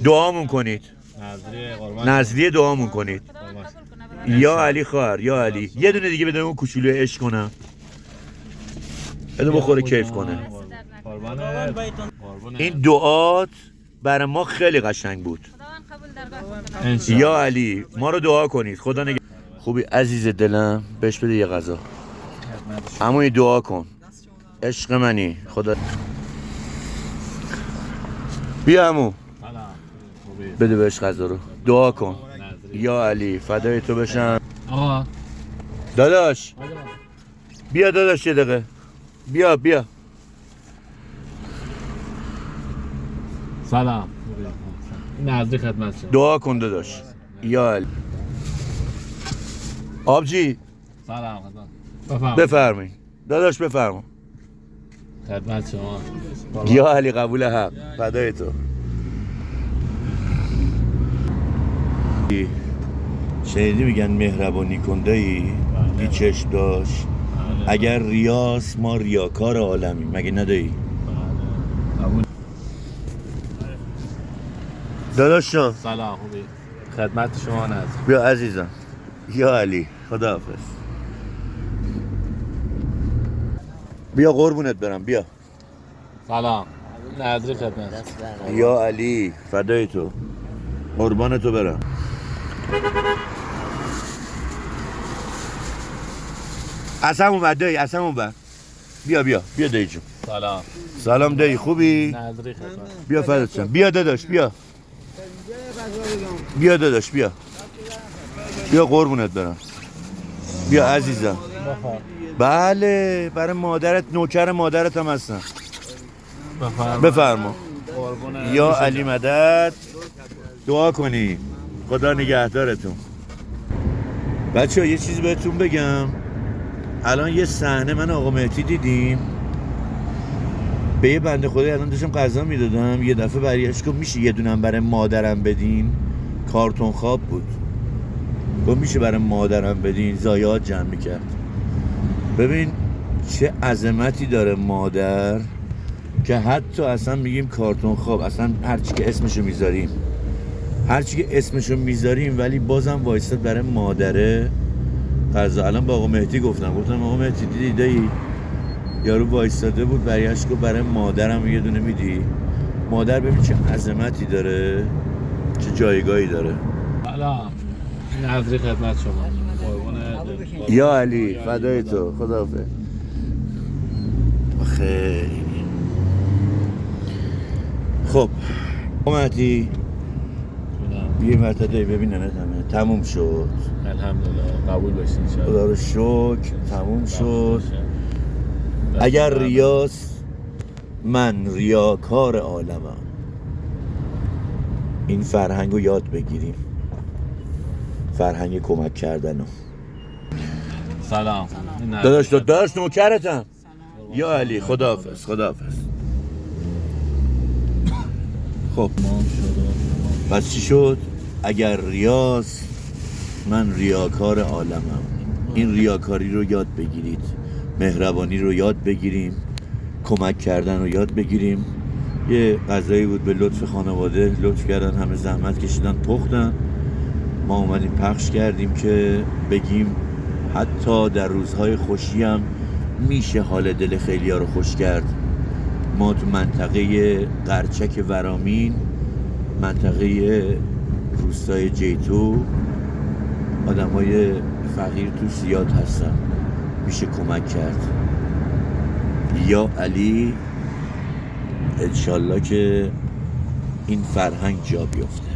دعامون کنید. نظریه دعامون کنید. یا علی خواهر، یا علی. یه دونه دیگه بده اون کوچولو عشق کنم. بده بخوره کیف کنه. این دعات برای ما خیلی قشنگ بود. یا علی ما رو دعا کنید. خدا نگه. خوبی عزیز دلم، بهش بده یه غذا. اما این دعا کن. عشق منی. خدا بیا عمو. بده بهش غذا رو. دعا کن. یا علی فدای تو بشم. آقا داداش بیا داداش یه دقیقه. بیا سلام. نزدیک خدمت شما. دعا کن داداش. یا علی. آبجی سلام خدمت. بفرمایید داداش، بفرما. خدمت شما. یا علی قبول حق. فدای تو. شنیدی میگن مهربانی کنده ای دی چشم داشت. اگر ریاس ما ریاکار عالمی، مگه ندایی؟ داداش جان سلام خوبی؟ خدمت شما نزدیک. بیا عزیزم. یا علی خداحافظ. بیا قربونت برم. بیا. سلام. نزدیک خدمت. یا علی فدای تو. قربان تو برم. اصلا اومد دایی، اصلا اومد. بیا دایی جون. سلام دایی، خوبی؟ نزدیک خدمت. بیا فدات شم. بیا داداش بیا داداش بیا قربونت برم. بیا عزیزم. بله برای مادرت، نوکر مادرت هم هستم. بفرما. یا علی مدد. دعا کنی خدا نگهدارتون. بچه یه چیزی بهتون بگم. الان یه صحنه من آقا مهدی دیدیم به یه بنده خدایی. الان داشتم غذا میدادم، یه دفعه برگشت گفت میشه یه دونم برای مادرم بدین. کارتون خواب بود. گفت میشه برای مادرم بدین. ضایعات جمع میکرد. ببین چه عظمتی داره مادر که حتی اصلا میگیم کارتون خواب، اصلا هرچی که اسمشو میذاریم ولی بازم وایستاد برای مادره غذا. الان با آقا مهدی گفتم آقا مهدی دیدی دایی یارو وایستاده بود برگشت گفت برای مادرم یه دونه میدی. مادر ببین چه عظمتی داره، چه جایگاهی داره. سلام. نزدیک خدمت شما. یا علی فدای تو. خداحافظ. خیلی خب مهدی یه مرتبه ببیننت همه تموم شد. الحمدلله قبول بشین ان شاء الله. خدا رو شکر تموم شد. اگر ریاس من ریاکار عالمم. این فرهنگ رو یاد بگیریم. فرهنگ کمک کردن رو. سلام. داداش نوکرتم. یا علی خداحافظ. خب پس چی شد؟ اگر ریاس من ریاکار عالمم. این ریاکاری رو یاد بگیرید. مهربانی رو یاد بگیریم. کمک کردن رو یاد بگیریم. یه غذایی بود به لطف خانواده لطف کردن، همه زحمت کشیدن پختن، ما اومدیم پخش کردیم که بگیم حتی در روزهای خوشی هم میشه حال دل خیلی ها رو خوش کرد. ما تو منطقه قرچک ورامین، منطقه روستای جیتو، آدم های فقیر تو زیاد هستن، میشه کمک کرد. یا علی انشالله که این فرهنگ جا بیفته.